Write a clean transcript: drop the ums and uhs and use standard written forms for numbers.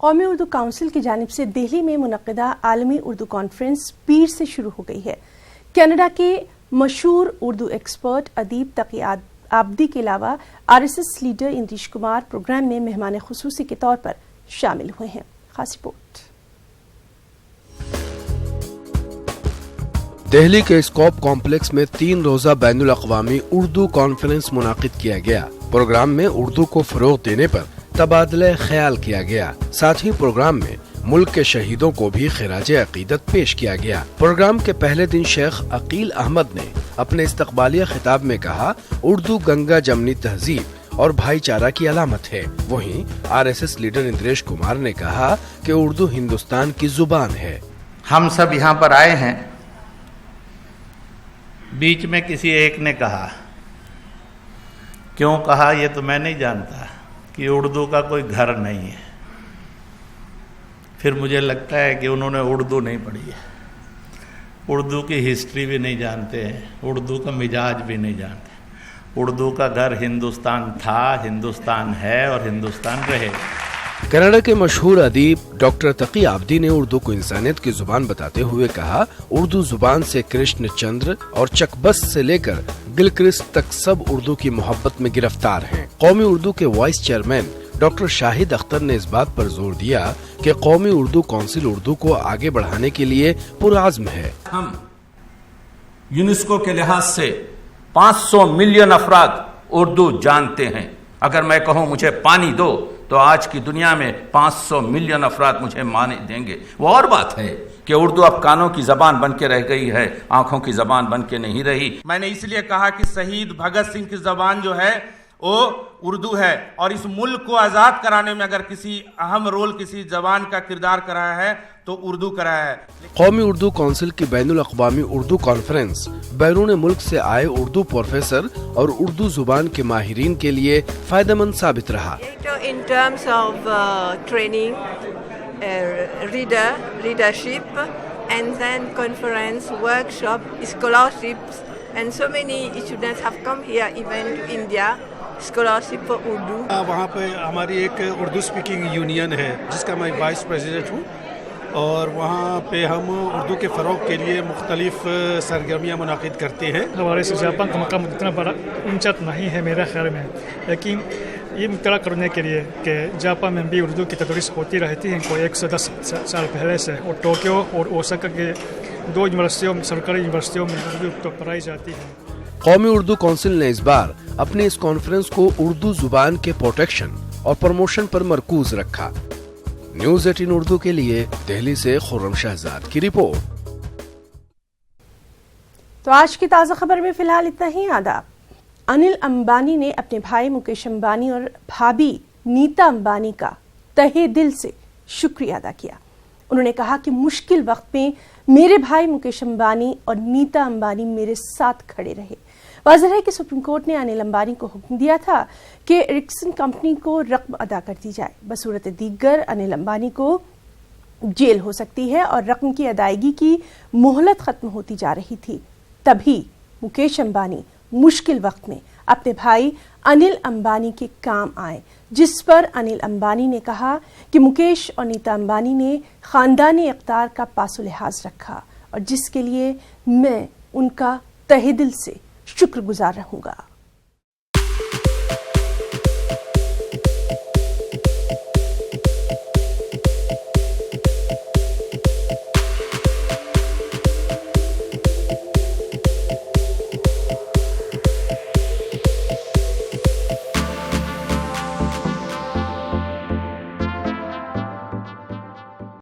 قومی اردو کونسل کی جانب سے دہلی میں منعقدہ عالمی اردو کانفرنس پیر سے شروع ہو گئی ہے۔ کینیڈا کے مشہور اردو ایکسپرٹ ادیب تقی آبدی کے علاوہ RSS leader Indresh Kumar programme میں مہمان خصوصی کے طور پر شامل ہوئے ہیں۔ خاص رپورٹ۔ دہلی کے اسکوپ کمپلیکس میں 3 روزہ بین الاقوامی اردو کانفرنس منعقد کیا گیا۔ پروگرام میں اردو کو فروغ دینے پر تبادلہ خیال کیا گیا۔ ساتھ ہی پروگرام میں ملک کے شہیدوں کو بھی خراج عقیدت پیش کیا گیا۔ پروگرام کے پہلے دن شیخ عقیل احمد نے اپنے استقبالیہ خطاب میں کہا، اردو گنگا جمنی تہذیب اور بھائی چارہ کی علامت ہے۔ وہیں RSS لیڈر اندریش کمار نے کہا کہ اردو ہندوستان کی زبان ہے۔ ہم سب یہاں پر آئے ہیں، بیچ میں کسی ایک نے کہا، کیوں کہا یہ تو میں نہیں جانتا، کہ اردو کا کوئی گھر نہیں ہے۔ پھر مجھے لگتا ہے کہ انہوں نے اردو نہیں پڑھی ہے، اردو کی ہسٹری بھی نہیں جانتے ہیں، اردو کا مزاج بھی نہیں جانتے۔ اردو کا گھر ہندوستان تھا، ہندوستان ہے اور ہندوستان رہے گا۔ کینیڈا کے مشہور ادیب ڈاکٹر تقی آبدی نے اردو کو انسانیت کی زبان بتاتے ہوئے کہا، اردو زبان سے کرشن چندر اور چکبس سے لے کر گلکرست تک سب اردو کی محبت میں گرفتار ہیں۔ قومی اردو کے وائس چیئرمین ڈاکٹر شاہد اختر نے اس بات پر زور دیا کہ قومی اردو کونسل اردو کو آگے بڑھانے کے لیے پرعزم ہے۔ ہم یونیسکو کے لحاظ سے 500 ملین افراد اردو جانتے ہیں۔ اگر میں کہوں مجھے پانی دو تو آج کی دنیا میں 500 ملین افراد مجھے مانے دیں گے۔ وہ اور بات ہے کہ اردو اب کانوں کی زبان بن کے رہ گئی ہے، آنکھوں کی زبان بن کے نہیں رہی۔ میں نے اس لیے کہا کہ شہید بھگت سنگھ کی زبان جو ہے وہ اردو ہے، اور اس ملک کو آزاد کرانے میں اگر کسی اہم رول کسی زبان کا کردار کرا ہے تو اردو کرا ہے۔ قومی اردو کونسل کی بین الاقوامی اردو کانفرنس بیرون ملک سے آئے اردو پروفیسر اور اردو زبان کے ماہرین کے لیے فائدہ مند ثابت رہا۔ In terms of training, readership, and then conference, workshop, scholarships, and so many students have come here even to India. Scholarship for Urdu. وہاں پہ ہماری ایک اردو اسپیکنگ یونین ہے جس کا میں وائس پریزیڈنٹ ہوں، اور وہاں پہ ہم اردو کے فروغ کے لیے مختلف سرگرمیاں منعقد کرتے ہیں۔ ہمارے سے جاپان کا مقام اتنا بڑا اونچا نہیں ہے میرا خیال میں، لیکن یہ مطالعہ کرنے کے لیے کہ جاپان میں بھی اردو کی تدریس ہوتی رہتی ہے کوئی 110 سال پہلے سے، اور ٹوکیو اور اوساکا کے 2 یونیورسٹیوں میں، سرکاری یونیورسٹیوں میں اردو تو پڑھائی جاتی ہے۔ قومی اردو کونسل نے اس بار اپنے اس کانفرنس کو اردو زبان کے پروٹیکشن اور پروموشن پر مرکوز رکھا۔ نیوز 18 اردو کے لیے دہلی سے خرم شہزاد کی رپورٹ۔ تو آج کی تازہ خبر میں فی الحال اتنا ہی۔ آداب۔ انل امبانی نے اپنے بھائی مکیش امبانی اور بھابھی نیتا امبانی کا تہہ دل سے شکریہ ادا کیا۔ انہوں نے کہا کہ مشکل وقت میں میرے بھائی مکیش امبانی اور نیتا امبانی میرے ساتھ کھڑے رہے۔ واضح ہے کہ سپریم کورٹ نے انل امبانی کو حکم دیا تھا کہ ایرکسن کمپنی کو رقم ادا کر دی جائے۔ بصورت دیگر انل امبانی کو جیل ہو سکتی ہے اور رقم کی ادائیگی کی مہلت ختم ہوتی جا رہی تھی۔ تبھی مکیش امبانی مشکل وقت میں اپنے بھائی انل امبانی کے کام آئے، جس پر انل امبانی نے کہا کہ مکیش اور نیتا امبانی نے خاندانی اقدار کا پاس و لحاظ رکھا، اور جس کے لیے میں ان کا تہہ دل سے شکر گزار رہوں گا۔